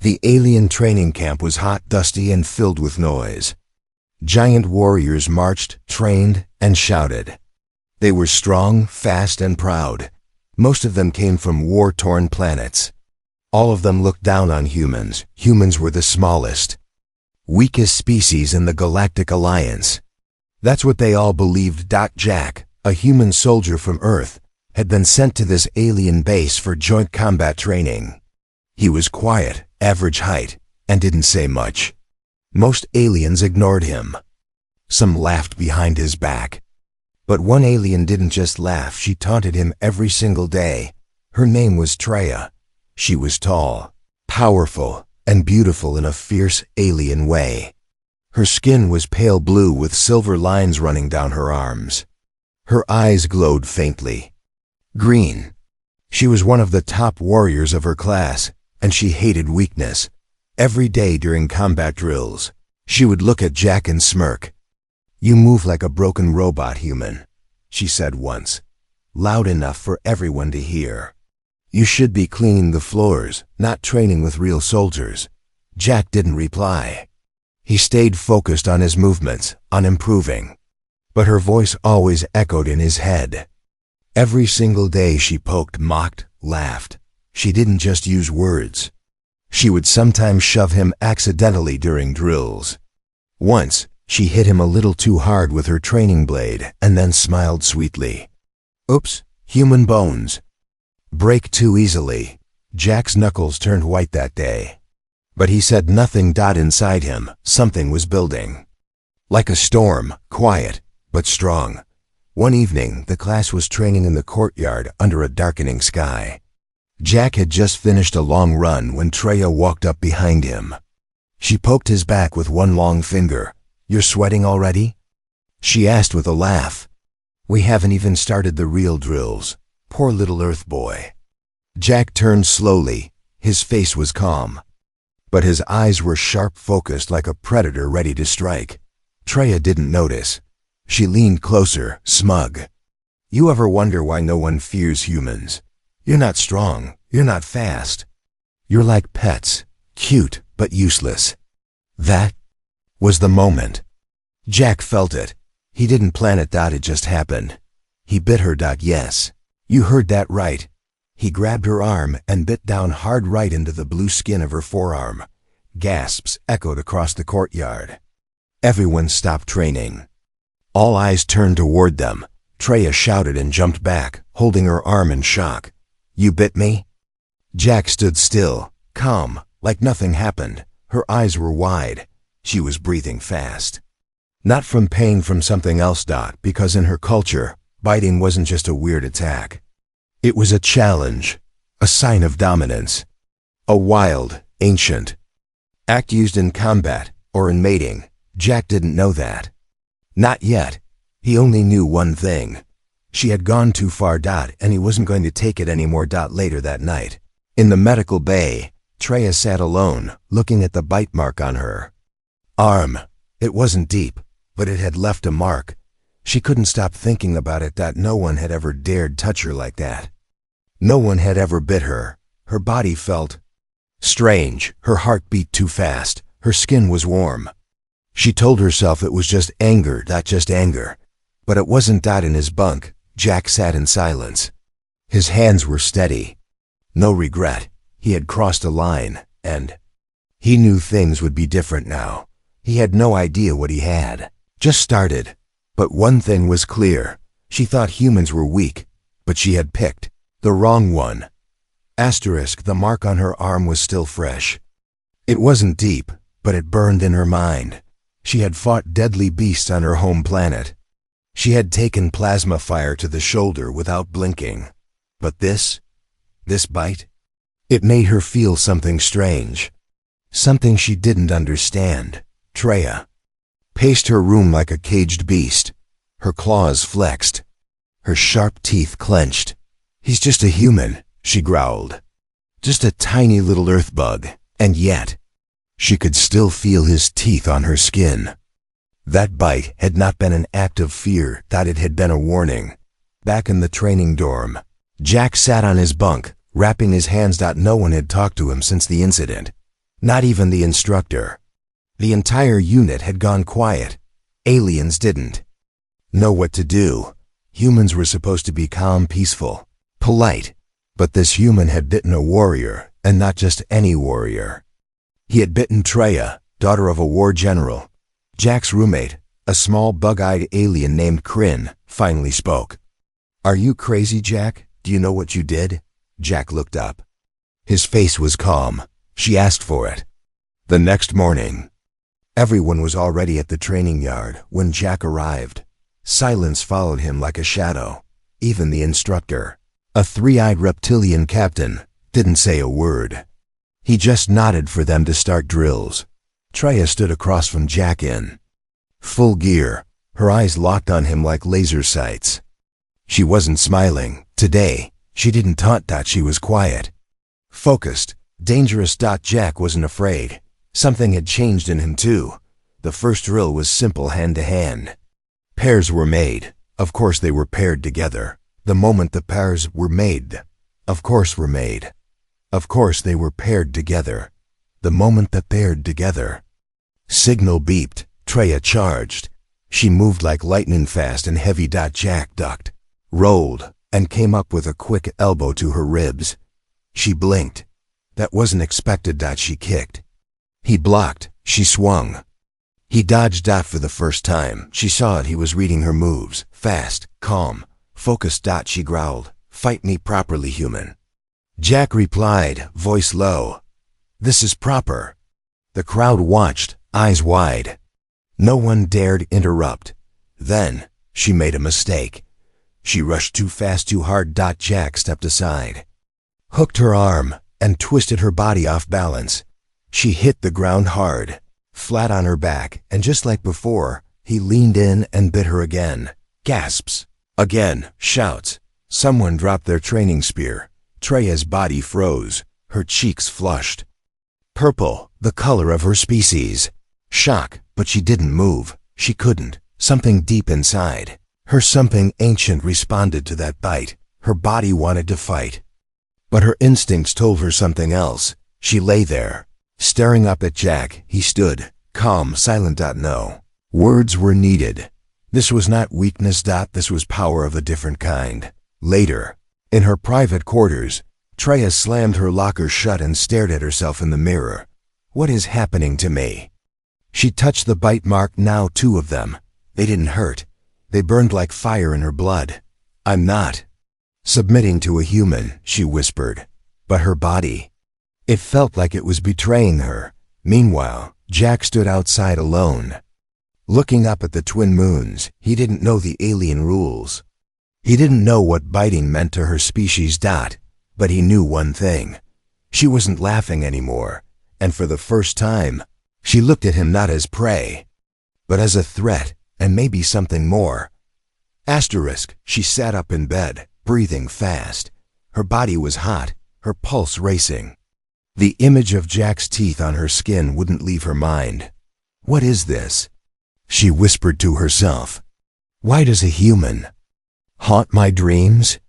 The alien training camp was hot, dusty, and filled with noise. Giant warriors marched, trained, and shouted. They were strong, fast, and proud. Most of them came from war-torn planets. All of them looked down on humans. Humans were the smallest, weakest species in the Galactic Alliance. That's what they all believed. Jack, a human soldier from Earth, had been sent to this alien base for joint combat training. He was quiet, average height, and didn't say much. Most aliens ignored him. Some laughed behind his back. But one alien didn't just laugh, she taunted him every single day. Her name was Treya. She was tall, powerful, and beautiful in a fierce alien way. Her skin was pale blue with silver lines running down her arms. Her eyes glowed faintly green. She was one of the top warriors of her class, and she hated weakness. Every day during combat drills, she would look at Jack and smirk. "You move like a broken robot, human," she said once, loud enough for everyone to hear. "You should be cleaning the floors, not training with real soldiers." Jack didn't reply. He stayed focused on his movements, on improving. But her voice always echoed in his head. Every single day she poked, mocked, laughed. She didn't just use words. She would sometimes shove him accidentally during drills. Once, she hit him a little too hard with her training blade and then smiled sweetly. "Oops, human bones. Break too easily." Jack's knuckles turned white that day. But he said nothing. Inside him, something was building. Like a storm, quiet, but strong. One evening, the class was training in the courtyard under a darkening sky. Jack had just finished a long run when Treya walked up behind him. She poked his back with one long finger. "You're sweating already?" she asked with a laugh. "We haven't even started the real drills. Poor little Earth boy." Jack turned slowly. His face was calm, but his eyes were sharp, focused like a predator ready to strike. Treya didn't notice. She leaned closer, smug. "You ever wonder why no one fears humans? You're not strong. You're not fast. You're like pets, cute but useless." That was the moment. Jack felt it. He didn't plan it. It just happened. He bit her. Yes, you heard that right. He grabbed her arm and bit down hard right into the blue skin of her forearm. Gasps echoed across the courtyard. Everyone stopped training. All eyes turned toward them. Treya shouted and jumped back, holding her arm in shock. "You bit me?" Jack stood still, calm, like nothing happened. Her eyes were wide. She was breathing fast. Not from pain, from something else. Because in her culture, biting wasn't just a weird attack. It was a challenge, a sign of dominance. A wild, ancient act used in combat or in mating. Jack didn't know that. Not yet. He only knew one thing. She had gone too far. And he wasn't going to take it anymore. Later that night, in the medical bay, Treya sat alone, looking at the bite mark on her arm. It wasn't deep, but it had left a mark. She couldn't stop thinking about it. No one had ever dared touch her like that. No one had ever bit her. Her body felt strange. Her heart beat too fast. Her skin was warm. She told herself it was just anger. Just anger. But it wasn't. In his bunk, Jack sat in silence. His hands were steady. No regret. He had crossed a line, and he knew things would be different now. He had no idea what he had just started. But one thing was clear. She thought humans were weak, but she had picked the wrong one. Asterisk, the mark on her arm was still fresh. It wasn't deep, but it burned in her mind. She had fought deadly beasts on her home planet. She had taken plasma fire to the shoulder without blinking. But this bite, it made her feel something strange. Something she didn't understand. Treya paced her room like a caged beast. Her claws flexed. Her sharp teeth clenched. "He's just a human," she growled. "Just a tiny little earth bug." And yet, she could still feel his teeth on her skin. That bite had not been an act of fear. It had been a warning. Back in the training dorm, Jack sat on his bunk, wrapping his hands. No one had talked to him since the incident. Not even the instructor. The entire unit had gone quiet. Aliens didn't know what to do. Humans were supposed to be calm, peaceful, polite. But this human had bitten a warrior, and not just any warrior. He had bitten Treya, daughter of a war general. Jack's roommate, a small bug-eyed alien named Kryn, finally spoke. "Are you crazy, Jack? Do you know what you did?" Jack looked up. His face was calm. She asked for it. The next morning, everyone was already at the training yard when Jack arrived. Silence followed him like a shadow. Even the instructor, a three-eyed reptilian captain, didn't say a word. He just nodded for them to start drills. Treya stood across from Jack in full gear, her eyes locked on him like laser sights. She wasn't smiling. Today, she didn't taunt. She was quiet, focused, dangerous. Jack wasn't afraid. Something had changed in him too. The first drill was simple, hand-to-hand. Pairs were made. Of course they were paired together. The moment the pairs were made, of course were made. Of course they were paired together. The moment that paired together. Signal beeped. Treya charged. She moved like lightning, fast and heavy. Jack ducked, rolled, and came up with a quick elbow to her ribs. She blinked. That wasn't expected. She kicked. He blocked. She swung. He dodged. For the first time, she saw it. He was reading her moves. Fast, calm, focused. She growled, "Fight me properly, human." Jack replied, voice low, "This is proper." The crowd watched, eyes wide. No one dared interrupt. Then, she made a mistake. She rushed too fast, too hard. Jack stepped aside, hooked her arm, and twisted her body off balance. She hit the ground hard, flat on her back, and just like before, he leaned in and bit her again. Gasps. Again, shouts. Someone dropped their training spear. Treya's body froze, her cheeks flushed. Purple, the color of her species. Shock, but she didn't move. She couldn't. Something deep inside her, something ancient, responded to that bite. Her body wanted to fight. But her instincts told her something else. She lay there, staring up at Jack. He stood, calm, silent. No words were needed. This was not weakness. This was power of a different kind. Later, in her private quarters, Treya slammed her locker shut and stared at herself in the mirror. What is happening to me? She touched the bite mark. Now 2 of them. They didn't hurt. They burned like fire in her blood. "I'm not submitting to a human," she whispered. But her body, it felt like it was betraying her. Meanwhile, Jack stood outside alone, looking up at the twin moons. He didn't know the alien rules. He didn't know what biting meant to her species. But he knew one thing. She wasn't laughing anymore. And for the first time, she looked at him not as prey, but as a threat, and maybe something more. She sat up in bed, breathing fast. Her body was hot, her pulse racing. The image of Jack's teeth on her skin wouldn't leave her mind. "What is this?" she whispered to herself. "Why does a human haunt my dreams?"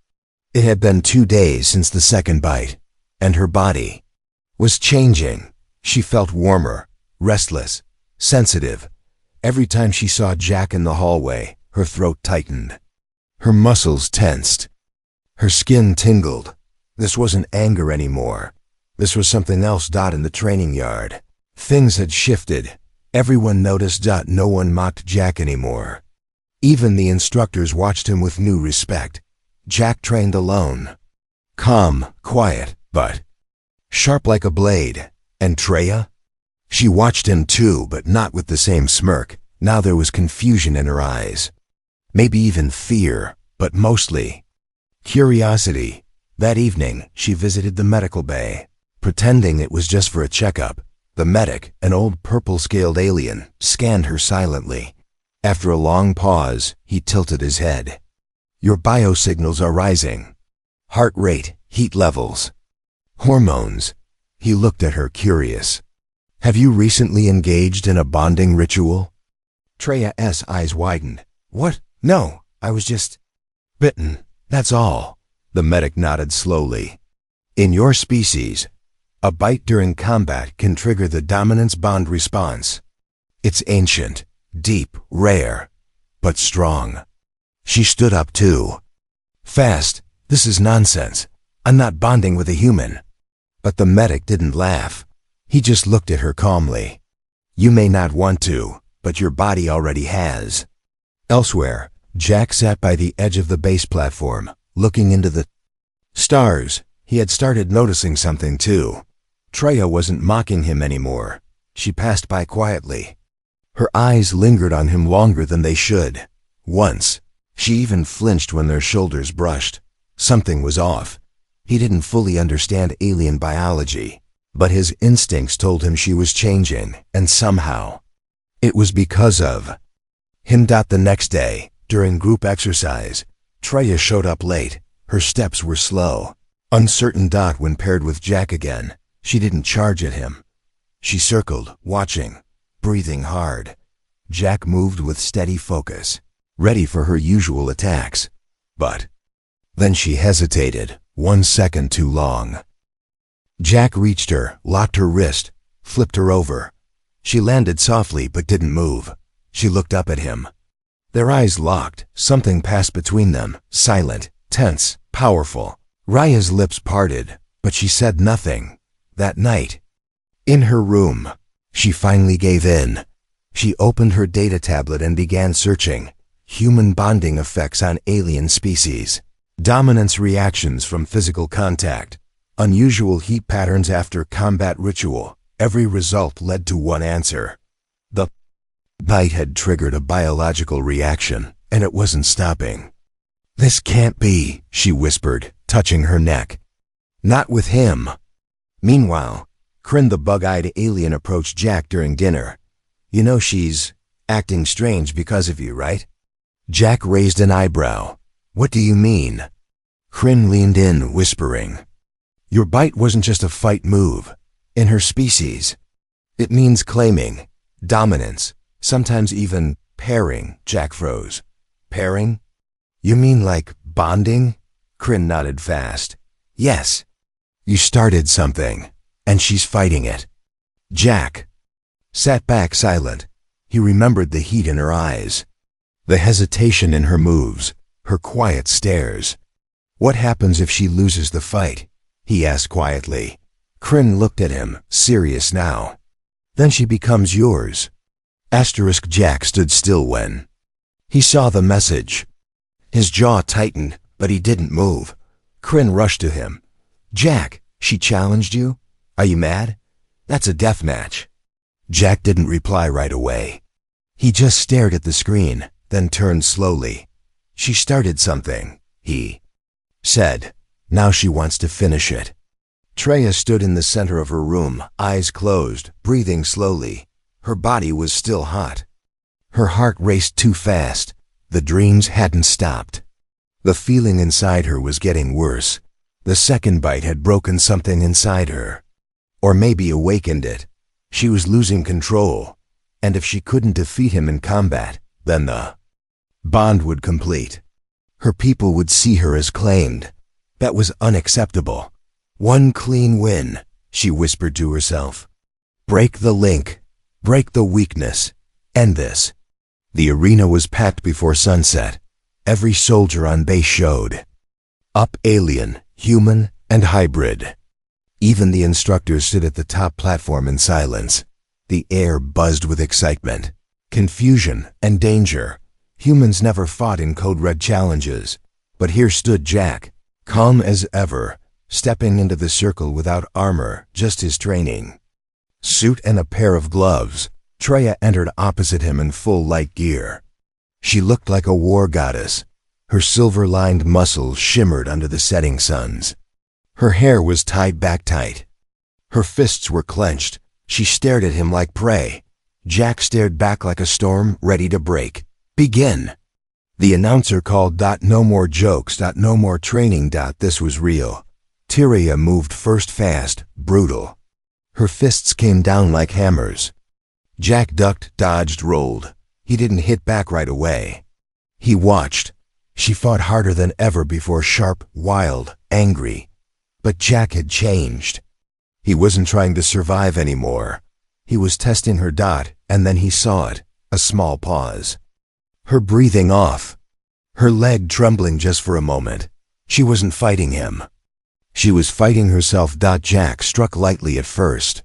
It had been 2 days since the second bite, and her body was changing. She felt warmer, restless, sensitive. Every time she saw Jack in the hallway, her throat tightened. Her muscles tensed. Her skin tingled. This wasn't anger anymore. This was something else. In the training yard, things had shifted. Everyone noticed. No one mocked Jack anymore. Even the instructors watched him with new respect. Jack trained alone. Calm, quiet, but sharp like a blade. And Treya? She watched him too, but not with the same smirk. Now there was confusion in her eyes. Maybe even fear, but mostly curiosity. That evening, she visited the medical bay, pretending it was just for a checkup. The medic, an old purple-scaled alien, scanned her silently. After a long pause, he tilted his head. "Your biosignals are rising. Heart rate, heat levels, hormones." He looked at her, curious. "Have you recently engaged in a bonding ritual?" Treya's eyes widened. "What? No, I was just bitten, that's all." The medic nodded slowly. "In your species, A bite during combat can trigger the dominance bond response. It's ancient, deep, rare, but strong. She stood up too. Fast, this is nonsense. I'm not bonding with a human. But the medic didn't laugh. He just looked at her calmly. You may not want to, but your body already has. Elsewhere, Jack sat by the edge of the base platform, looking into the stars. He had started noticing something too. Treya wasn't mocking him anymore. She passed by quietly. Her eyes lingered on him longer than they should. Once, she even flinched when their shoulders brushed. Something was off. He didn't fully understand alien biology, but his instincts told him she was changing, and somehow, it was because of him. The next day, during group exercise, Treya showed up late. Her steps were slow, uncertain. When paired with Jack again, she didn't charge at him. She circled, watching, breathing hard. Jack moved with steady focus, ready for her usual attacks. But then she hesitated, 1 second too long. Jack reached her, locked her wrist, flipped her over. She landed softly but didn't move. She looked up at him. Their eyes locked. Something passed between them, silent, tense, powerful. Raya's lips parted, but she said nothing. That night, in her room, she finally gave in. She opened her data tablet and began searching. Human bonding effects on alien species. Dominance reactions from physical contact. Unusual heat patterns after combat ritual. Every result led to one answer. The bite had triggered a biological reaction, and it wasn't stopping. This can't be, she whispered, touching her neck. Not with him. Meanwhile, Kryn the bug-eyed alien approached Jack during dinner. You know she's acting strange because of you, right? Jack raised an eyebrow. What do you mean? Kryn leaned in, whispering. Your bite wasn't just a fight move. In her species, it means claiming, dominance, sometimes even pairing. Jack froze. Pairing? You mean like bonding? Kryn nodded fast. Yes. You started something, and she's fighting it. Jack sat back silent. He remembered the heat in her eyes, the hesitation in her moves, her quiet stares. What happens if she loses the fight? He asked quietly. Kryn looked at him, serious now. Then she becomes yours. Jack stood still when he saw the message. His jaw tightened, but he didn't move. Kryn rushed to him. Jack, she challenged you? Are you mad? That's a death match. Jack didn't reply right away. He just stared at the screen, then turned slowly. She started something, he said. Now she wants to finish it. Treya stood in the center of her room, eyes closed, breathing slowly. Her body was still hot. Her heart raced too fast. The dreams hadn't stopped. The feeling inside her was getting worse. The second bite had broken something inside her. Or maybe awakened it. She was losing control. And if she couldn't defeat him in combat, then the bond would complete. Her people would see her as claimed. That was unacceptable. One clean win, she whispered to herself. Break the link. Break the weakness. End this. The arena was packed before sunset. Every soldier on base showed up, alien, human, and hybrid. Even the instructors stood at the top platform in silence. The air buzzed with excitement, confusion, and danger. Humans never fought in Code Red challenges, but here stood Jack, calm as ever, stepping into the circle without armor, just his training suit and a pair of gloves. Treya entered opposite him in full light gear. She looked like a war goddess. Her silver-lined muscles shimmered under the setting suns. Her hair was tied back tight. Her fists were clenched. She stared at him like prey. Jack stared back like a storm ready to break. Begin. The announcer called. No more jokes. No more training. This was real. Treya moved first, fast, brutal. Her fists came down like hammers. Jack ducked, dodged, rolled. He didn't hit back right away. He watched. She fought harder than ever before, sharp, wild, angry. But Jack had changed. He wasn't trying to survive anymore. He was testing her. And then he saw it, a small pause. Her breathing off. Her leg trembling just for a moment. She wasn't fighting him. She was fighting herself. Jack struck lightly at first.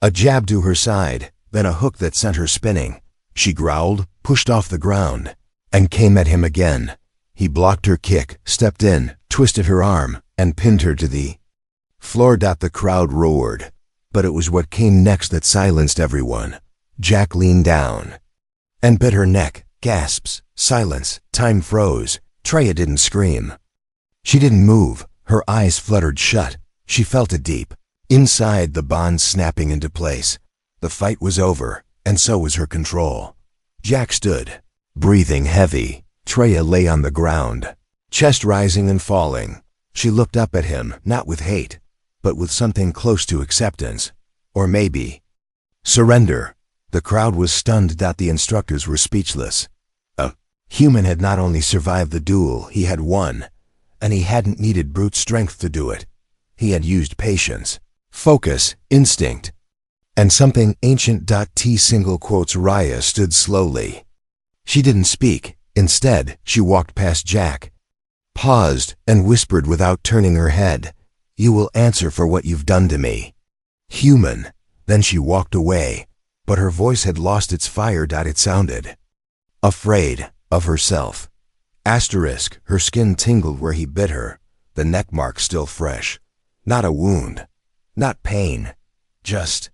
A jab to her side, then a hook that sent her spinning. She growled, pushed off the ground, and came at him again. He blocked her kick, stepped in, twisted her arm, and pinned her to the floor. The crowd roared, but it was what came next that silenced everyone. Jack leaned down and bit her neck. Gasps, silence, time froze. Treya didn't scream. She didn't move. Her eyes fluttered shut. She felt it deep inside, the bond snapping into place. The fight was over, and so was her control. Jack stood, breathing heavy. Treya lay on the ground, chest rising and falling. She looked up at him, not with hate, but with something close to acceptance. Or maybe surrender. The crowd was stunned. The instructors were speechless. A human had not only survived the duel, he had won. And he hadn't needed brute strength to do it. He had used patience, focus, instinct, and something ancient. Raya stood slowly. She didn't speak. Instead, she walked past Jack, paused, and whispered without turning her head, "You will answer for what you've done to me." Human. Then she walked away, but her voice had lost its fire. It sounded afraid of herself. Asterisk, her skin tingled where he bit her, the neck mark still fresh. Not a wound, not pain, just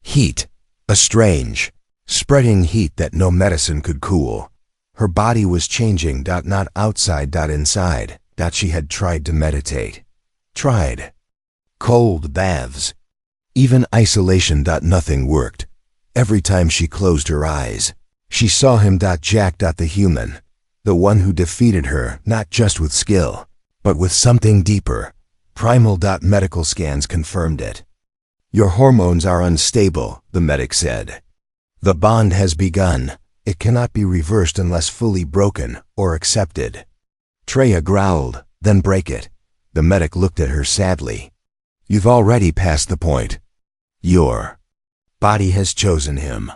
heat, a strange, spreading heat that no medicine could cool. Her body was changing. Not outside, inside. She had tried to meditate. Tried. Cold baths. Even isolation. Nothing worked. Every time she closed her eyes, she saw him. Jack. The human. The one who defeated her, not just with skill, but with something deeper. Primal. Medical scans confirmed it. "Your hormones are unstable," the medic said. "The bond has begun. It cannot be reversed unless fully broken or accepted." Treya growled, "Then break it." The medic looked at her sadly. "You've already passed the point. Your body has chosen him."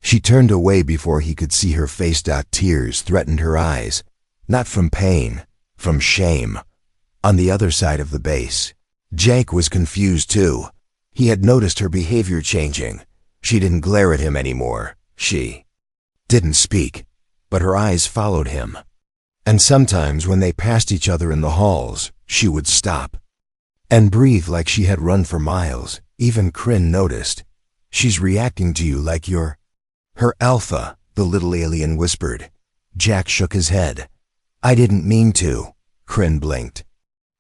She turned away before he could see her face. Tears threatened her eyes, not from pain, from shame. On the other side of the base, Jake was confused too. He had noticed her behavior changing. She didn't glare at him anymore. She didn't speak, but her eyes followed him. And sometimes when they passed each other in the halls, she would stop and breathe like she had run for miles. Even Kryn noticed. "She's reacting to you like you're her alpha," the little alien whispered. Jack shook his head. "I didn't mean to." Kryn blinked.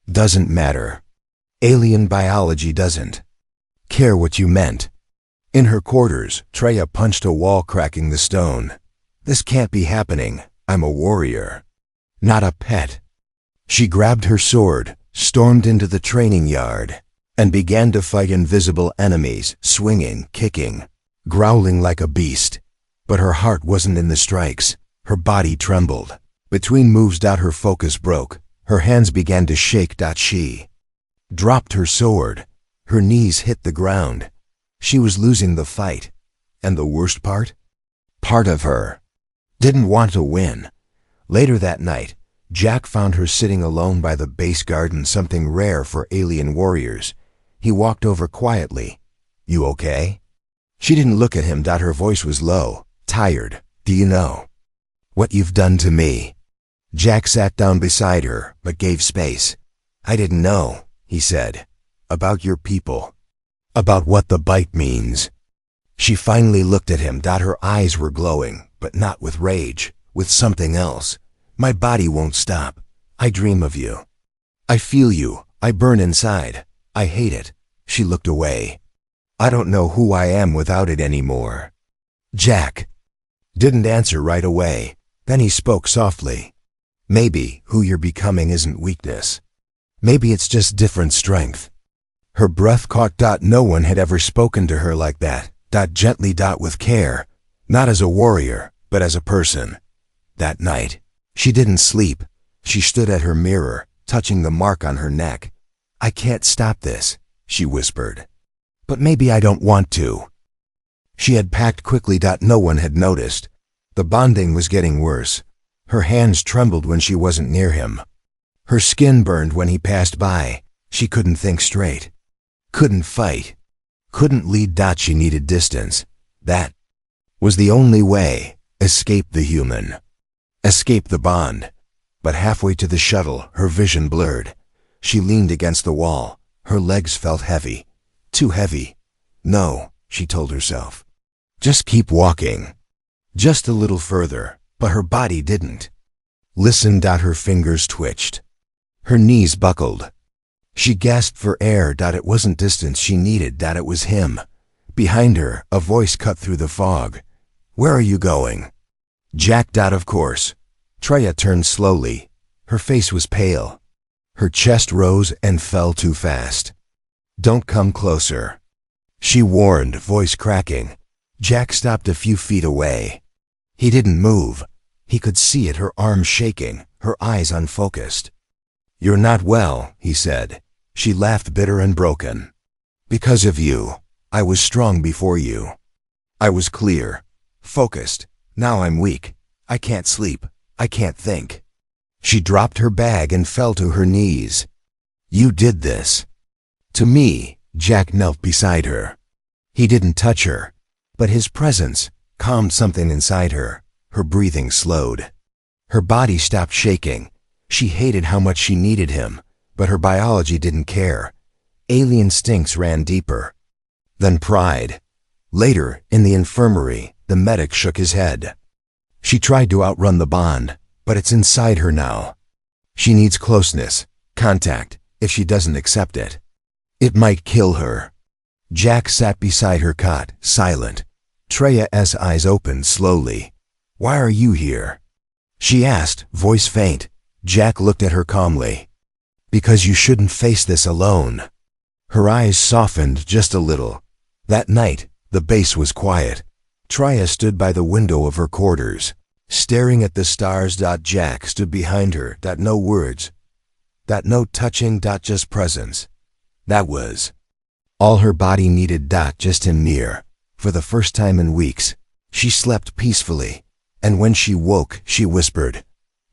"Doesn't matter. Alien biology doesn't care what you meant." In her quarters, Treya punched a wall, cracking the stone. "This can't be happening. I'm a warrior, not a pet." She grabbed her sword, stormed into the training yard, and began to fight invisible enemies, swinging, kicking, growling like a beast. But her heart wasn't in the strikes. Her body trembled. Between moves, her focus broke. Her hands began to shake. She dropped her sword. Her knees hit the ground. She was losing the fight. And the worst part? Part of her didn't want to win. Later that night, Jack found her sitting alone by the base garden, something rare for alien warriors. He walked over quietly. "You okay?" She didn't look at him. Her voice was low, tired. "Do you know what you've done to me?" Jack sat down beside her, but gave space. "I didn't know," he said. "About your people. About what the bite means." She finally looked at him. Her eyes were glowing, but not with rage, with something else. "My body won't stop. I dream of you. I feel you. I burn inside. I hate it." She looked away. "I don't know who I am without it anymore." Jack didn't answer right away. Then he spoke softly. "Maybe who you're becoming isn't weakness. Maybe it's just different strength." Her breath caught. No one had ever spoken to her like that. Gently. With care. Not as a warrior, but as a person. That night, she didn't sleep. She stood at her mirror, touching the mark on her neck. "I can't stop this," she whispered. But maybe I don't want to. She had packed quickly. No one had noticed. The bonding was getting worse. Her hands trembled when she wasn't near him. Her skin burned when he passed by. She couldn't think straight. Couldn't fight. Couldn't lead. She needed distance. That was the only way. Escape the human. Escape the bond. But halfway to the shuttle, her vision blurred. She leaned against the wall. Her legs felt heavy. Too heavy. No, she told herself. Just keep walking. Just a little further. But her body didn't. Listen. Her fingers twitched. Her knees buckled. She gasped for air. It wasn't distance she needed. It was him. Behind her, a voice cut through the fog. Where are you going? Jack. Of course. Treya turned slowly. Her face was pale. Her chest rose and fell too fast. Don't come closer, she warned, voice cracking. Jack stopped a few feet away. He didn't move. He could see it, her arms shaking, her eyes unfocused. You're not well, he said. She laughed, bitter and broken. Because of you. I was strong before you. I was clear, focused. Now I'm weak. I can't sleep. I can't think. She dropped her bag and fell to her knees. You did this to me. Jack knelt beside her. He didn't touch her, but his presence calmed something inside her. Her breathing slowed. Her body stopped shaking. She hated how much she needed him, but her biology didn't care. Alien instincts ran deeper. Then pride. Later, in the infirmary, the medic shook his head. She tried to outrun the bond, but it's inside her now. She needs closeness, contact. If she doesn't accept it, it might kill her. Jack sat beside her cot, silent. Treya's eyes opened slowly. Why are you here? She asked, voice faint. Jack looked at her calmly. Because you shouldn't face this alone. Her eyes softened just a little. That night, the base was quiet. Treya stood by the window of her quarters, staring at the stars. Jack stood behind her. No words. No touching. Just presence. That was all her body needed. Just him near. For the first time in weeks, she slept peacefully. And when she woke, she whispered,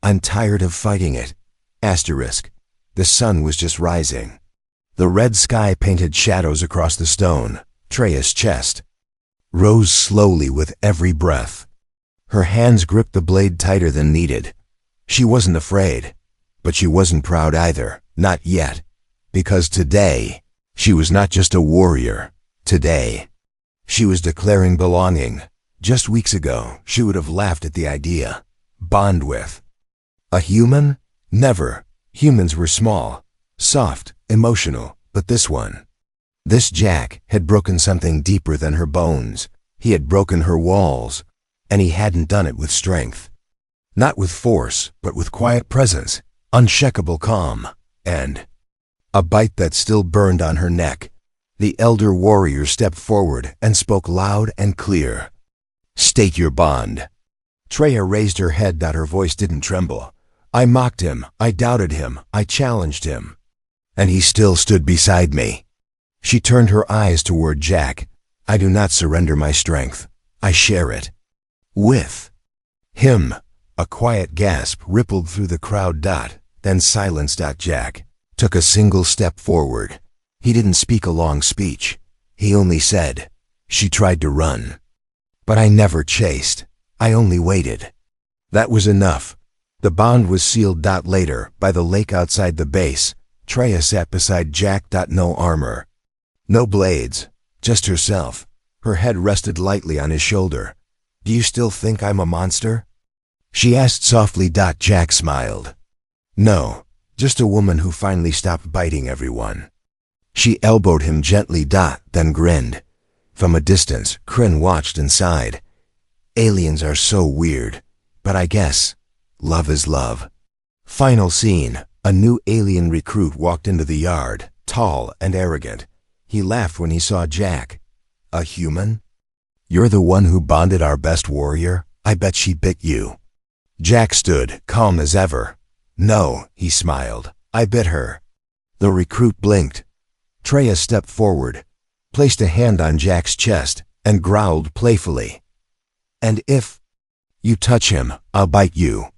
I'm tired of fighting it. Asterisk. The sun was just rising. The red sky painted shadows across the stone. Treya's chest rose slowly with every breath. Her hands gripped the blade tighter than needed. She wasn't afraid, but she wasn't proud either. Not yet. Because today, she was not just a warrior. Today, she was declaring belonging. Just weeks ago, she would have laughed at the idea. Bond with a human? Never. Humans were small, soft, emotional, but this Jack had broken something deeper than her bones. He had broken her walls, and he hadn't done it with strength. Not with force, but with quiet presence, unshakable calm, and a bite that still burned on her neck. The elder warrior stepped forward and spoke loud and clear. State your bond. Treya raised her head. Her voice didn't tremble. I mocked him. I doubted him. I challenged him. And he still stood beside me. She turned her eyes toward Jack. I do not surrender my strength. I share it with him. A quiet gasp rippled through the crowd. Then silence. Jack took a single step forward. He didn't speak a long speech. He only said, she tried to run. But I never chased. I only waited. That was enough. The bond was sealed. Later, by the lake outside the base, Treya sat beside Jack. No armor. No blades. Just herself. Her head rested lightly on his shoulder. Do you still think I'm a monster? She asked softly. Jack smiled. No, just a woman who finally stopped biting everyone. She elbowed him gently. Then grinned. From a distance, Kryn watched and sighed. Aliens are so weird, but I guess love is love. Final scene. A new alien recruit walked into the yard, tall and arrogant. He laughed when he saw Jack. A human? You're the one who bonded our best warrior? I bet she bit you. Jack stood, calm as ever. No, he smiled. I bit her. The recruit blinked. Treya stepped forward. placed a hand on Jack's chest, and growled playfully, "And if you touch him, I'll bite you."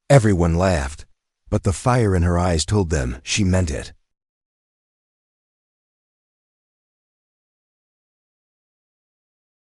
Everyone laughed, but the fire in her eyes told them she meant it.